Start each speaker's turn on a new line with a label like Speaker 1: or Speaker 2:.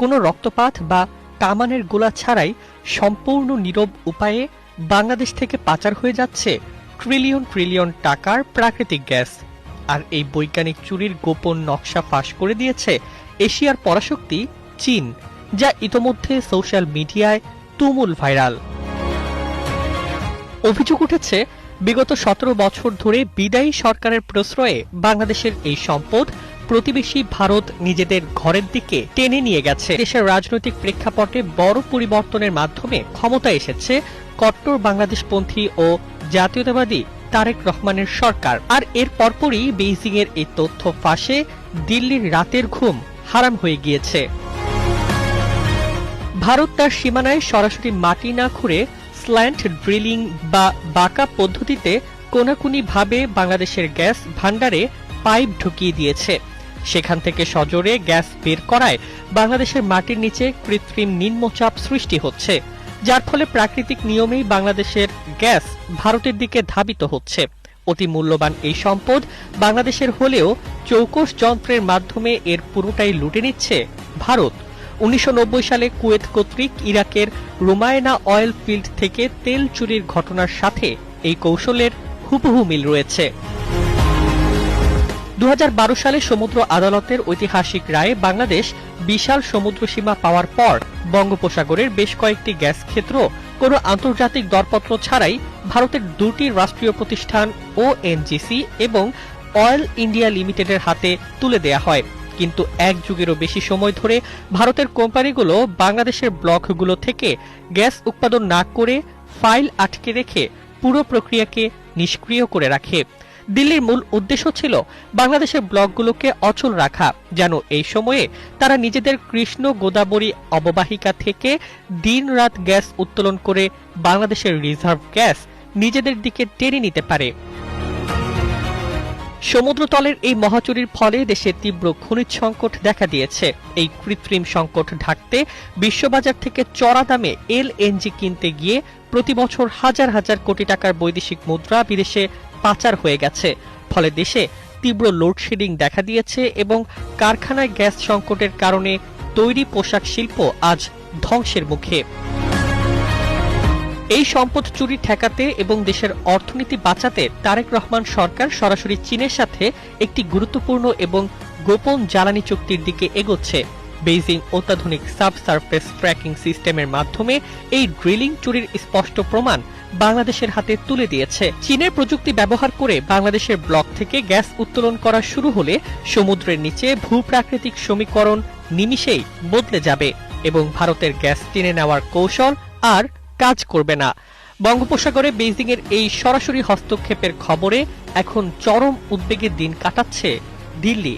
Speaker 1: কোনো রক্তপাত বা কামানের গোলা ছাড়াই সম্পূর্ণ নীরব উপায়ে বাংলাদেশ থেকে পাচার হয়ে যাচ্ছে ট্রিলিয়ন ট্রিলিয়ন টাকার প্রাকৃতিক গ্যাস। আর এই বৈজ্ঞানিক চুরির গোপন নকশা ফাঁস করে দিয়েছে এশিয়ার পরাশক্তি চীন, যা ইতোমধ্যে সোশ্যাল মিডিয়ায় তুমুল ভাইরাল। অভিযোগ উঠেছে বিগত 17 বছর ধরে বিদায়ী সরকারের প্রশ্রয়ে বাংলাদেশের এই সম্পদ প্রতিবেশী ভারত নিজেদের ঘরের দিকে টেনে নিয়ে গেছে। দেশের রাজনৈতিক প্রেক্ষাপটে বড় পরিবর্তনের মাধ্যমে ক্ষমতায় এসেছে কট্টর বাংলাদেশপন্থী ও জাতীয়তাবাদী তারেক রহমানের সরকার। আর এর পরপরই বেইজিং এর এই তথ্য ফাঁসে দিল্লির রাতের ঘুম হারাম হয়ে গিয়েছে। ভারত তার সীমানায় সরাসরি মাটি না খুঁড়ে স্ল্যান্ট ড্রিলিং বা বাঁকা পদ্ধতিতে কোনাকুনিভাবে বাংলাদেশের গ্যাস ভান্ডারে পাইপ ঢুকিয়ে দিয়েছে। সেখান থেকে সজোরে গ্যাস বের করায় বাংলাদেশের মাটির নিচে কৃত্রিম নিম্নচাপ সৃষ্টি হচ্ছে, যার ফলে প্রাকৃতিক নিয়মেই বাংলাদেশের গ্যাস ভারতের দিকে ধাবিত হচ্ছে। অতি মূল্যবান এই সম্পদ বাংলাদেশের হলেও চৌকস যন্ত্রের মাধ্যমে এর পুরোটাই লুটে নিচ্ছে ভারত। 1990 সালে কুয়েত কর্তৃক ইরাকের রুমায়না অয়েল ফিল্ড থেকে তেল চুরির ঘটনার সাথে এই কৌশলের হুবহু মিল রয়েছে। 2012 সালে সমুদ্র আদালতের ঐতিহাসিক রায়ে বাংলাদেশ বিশাল সমুদ্র সীমা পাওয়ার পর বঙ্গোপসাগরের বেশ কয়েকটি গ্যাস ক্ষেত্র কোনো আন্তর্জাতিক দরপত্র ছাড়াই ভারতের দুটি রাষ্ট্রীয় প্রতিষ্ঠান ওএনজিসি এবং অয়েল ইন্ডিয়া লিমিটেডের হাতে তুলে দেয়া হয়। কিন্তু এক যুগেরও বেশি সময় ধরে ভারতের কোম্পানিগুলো বাংলাদেশের ব্লকগুলো থেকে গ্যাস উৎপাদন না করে ফাইল আটকে রেখে পুরো প্রক্রিয়াকে নিষ্ক্রিয় করে রাখে। দিল্লির মূল উদ্দেশ্য ছিল বাংলাদেশের ব্লকগুলোকে অচল রাখা, যেন এই সময়ে তারা নিজেদের কৃষ্ণ গোদাবরী অববাহিকা থেকে দিনরাত গ্যাস উত্তোলন করে বাংলাদেশের রিজার্ভ গ্যাস নিজেদের দিকে টেনে নিতে পারে। সমুদ্রতলের এই মহাচুরির ফলে দেশে তীব্র খনিজ সংকট দেখা দিয়েছে। এই কৃত্রিম সংকট ঢাকতে বিশ্ববাজার থেকে চড়া দামে এলএনজি কিনতে গিয়ে প্রতি বছর হাজার হাজার কোটি টাকার বৈদেশিক মুদ্রা বিদেশে পাচার হয়ে গেছে। ফলে দেশে তীব্র লোডশেডিং দেখা দিয়েছে এবং কারখানায় গ্যাস সংকটের কারণে তৈরি পোশাক শিল্প আজ ধ্বংসের মুখে। এই সম্পদ চুরি ঠেকাতে এবং দেশের অর্থনীতি বাঁচাতে তারেক রহমান সরকার সরাসরি চীনের সাথে একটি গুরুত্বপূর্ণ এবং গোপন জ্বালানি চুক্তির দিকে এগোচ্ছে। বেইজিং অত্যাধুনিক সাবসারফেস ট্র্যাকিং সিস্টেমের মাধ্যমে এই ড্রিলিং চুরির স্পষ্ট প্রমাণ বাংলাদেশের হাতে তুলে দিয়েছে। চীনের প্রযুক্তি ব্যবহার করে বাংলাদেশের ব্লক থেকে গ্যাস উত্তোলন করা শুরু হলে সমুদ্রের নিচে ভূপ্রাকৃতিক সমীকরণ নিমিষেই বদলে যাবে এবং ভারতের গ্যাস টেনে নেওয়ার কৌশল আর কাজ করবে না। বঙ্গোপসাগরে বেইজিং এর এই সরাসরি হস্তক্ষেপের খবরে এখন চরম উদ্বেগের দিন কাটাচ্ছে দিল্লি।